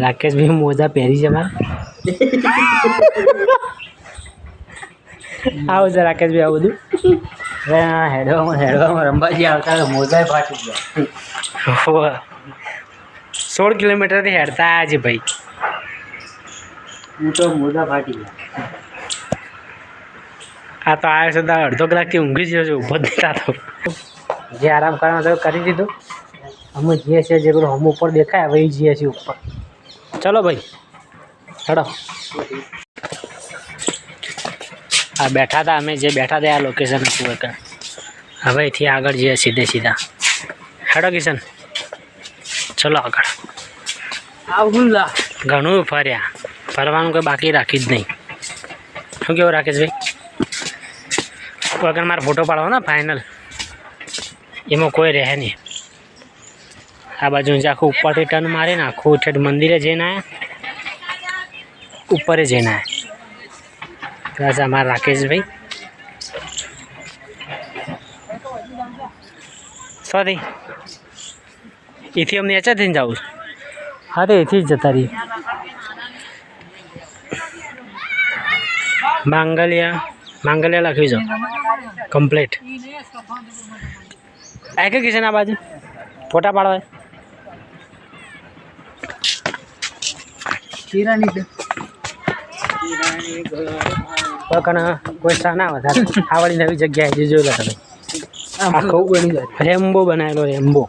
રાકેશભાઈ મોજા પહેરી છે મારે આવું છે રાકેશભાઈ આવું બધું હવે હેડવામાં રંબાજી આવતા મોજા ફાટી ગયા 16 કિલોમીટરથી હેડતા આવ્યા છે ભાઈ હું તો મોજા ફાટી ગયા આ તો આવ્યો છે તો અડધો કલાકથી ઊંઘી ગયો છે ઊભો જ દેતા તો જે આરામ કરવાનો તો કરી દીધો અમે જઈએ છીએ જે પેલું હમ ઉપર દેખાય હવે જઈએ છીએ ઉપર ચલો ભાઈ હેડો આ બેઠા હતા અમે જે બેઠા હતા આ લોકેશન હતું હવે અહીંથી આગળ જઈએ સીધે સીધા હેડો કિશન ચલો આગળ આવું ઘણું ફર્યા ફરવાનું કોઈ બાકી રાખી જ નહીં શું કેવું રાકેશભાઈ વગર મારે ફોટો પાડવાનો ને ફાઇનલ એમાં કોઈ રહે નહીં આ બાજુ આખું ઉપરથી ટર્ન મારીને આખું ઠેઠ મંદિરે જઈને આવ્યા ઉપરે જઈને આવ્યા બસ અમારા રાકેશભાઈ સોરી એથી અમને એચા થઈને જવું હા તો એથી જ જતા રહીએ માંગલ્યા લખી જાઓ કમ્પ્લીટ આ કે કિશન આ બાજુ ફોટા પાડવા કોઈ ના વધારે આ વાળી નવી જગ્યાએ જોઈ લો તમે આખું રેમ્બો બનાવેલો રેમ્બો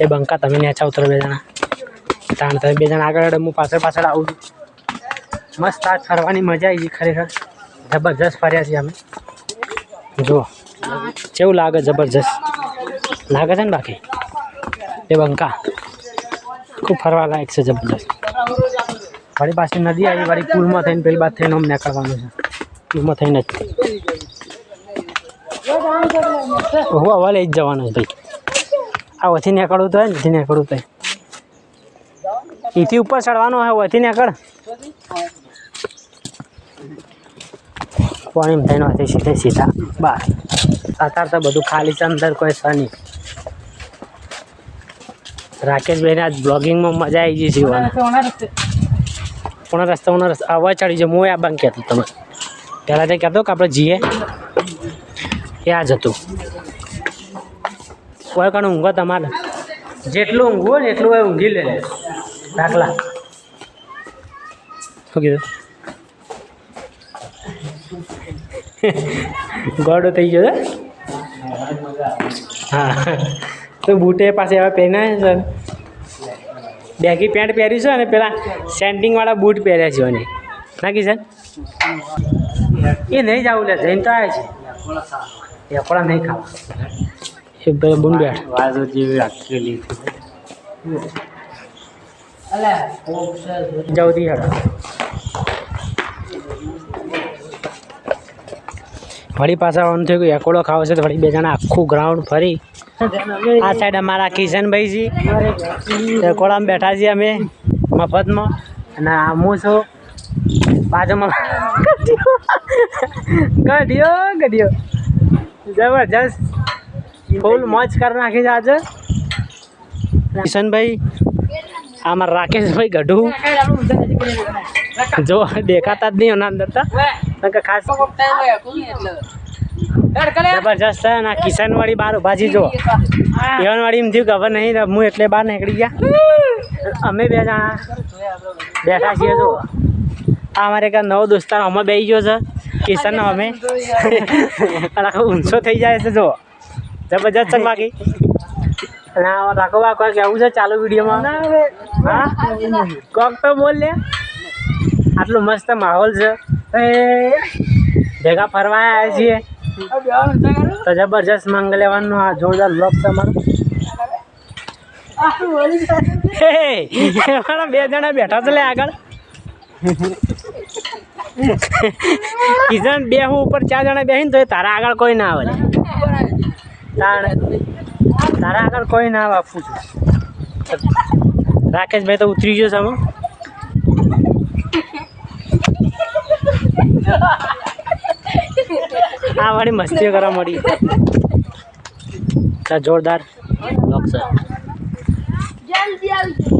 એ બંકા તમે નેચા ઉતરો 2 જણા તાણ તમે 2 જણા આગળ હું પાછળ આવું છું મસ્ત આ ફરવાની મજા આવી ગઈ ખરેખર જબરજસ્ત ફર્યા છીએ અમે જુઓ કેવું લાગે જબરજસ્ત લાગે છે ને બાકી એ બંકા ખૂબ ફરવા લાયક છે જબરજસ્ત વળી પાછી નદી આવી વળી પુલમાં થઈને પેલી બાદ થઈને અમને નીકળવાનું છે પુલમાં થઈને જ હું હવા લઈ જ જવાનું છે ભાઈ આ ઓથી નીકળવું તો હોય ને એથી નીકળવું તો એથી ઉપર ચડવાનું હોય ઓથી નીકળ પાણી થઈને હોતી સીધા બહાર અત્યારે તો બધું ખાલી છે અંદર કોઈ છે નહીં રાકેશભાઈને આજ બ્લોગિંગમાં મજા આવી ગઈ જીવવાની રસ્તા અવાજ ચડી જાય હું આ બંધ કહેતો તમે પહેલાં તે કહેતો કે આપણે જઈએ એ આ જ હતું કોઈ કારણ ઊંઘો તમારે જેટલું ઊંઘવું ને એટલું ઊંઘી લે દાખલા શું કીધું ગોડો થઈ ગયો છે હા તો બૂટે પાસે હવે પહેર્યા છે બેગી પેન્ટ પહેર્યું છે અને પેલા સેન્ટિંગવાળા બૂટ પહેર્યા છે અને નાખી છે એ નહીં જવું લે જઈને તો આવે છે એકોડા નહીં ખાવા એ બૂન બેઠ વાજો જેવી રાખેલી જલ્દી હેડો વળી પાછા ઓન થયું એકોડો ખાવો છે તો વળી 2 જણા આખું ગ્રાઉન્ડ ફરી આ સાઈડ અમારા કિશનભાઈ છે એકોડામાં બેઠા છીએ અમે મફતમાં અને હું છું બાજુમાં ગઢિયો જબરજસ્ત ફૂલ મોજ કરી નાખી છે આજે કિશનભાઈ અમારા રાકેશભાઈ ગઢું જો દેખાતા જ નહીં એના અંદર તો ખાસ જબરજસ્ત છે અને કિશનવાળી બહાર ઉભા જો એવનવાળી એમ થયું ખબર નહીં હું એટલે બહાર નીકળી ગયા અમે 2 જણા બેઠા છીએ જો આ અમારે એક નવો દોસ્તાર અમે બેસી ગયો છે કિશન અમે અને આખો ઊંચો થઈ જાય છે જો જબરજસ્ત છે બાકી અને રાખો બા કોઈ કેવું છે ચાલુ વિડીયોમાં હા કોક તો બોલ લે આટલું મસ્ત માહોલ છે ભેગા ફરવા આવ્યા છીએ તો જબરજસ્ત માંગ લેવાનું આ જોરદાર બ્લોગ છે અમારો મારા 2 જણા બેઠા છે લે આગળ કિશન 2 હું ઉપર 4 જણા બેસીને તો તારા આગળ કોઈ ના આવે તારા આગળ કોઈ ના આવે આપું છું રાકેશભાઈ તો ઉતરી ગયો છે આમાં આ વાળી મસ્તી કરવા મળી જોરદાર બ્લોગ છે જલ્દી આવી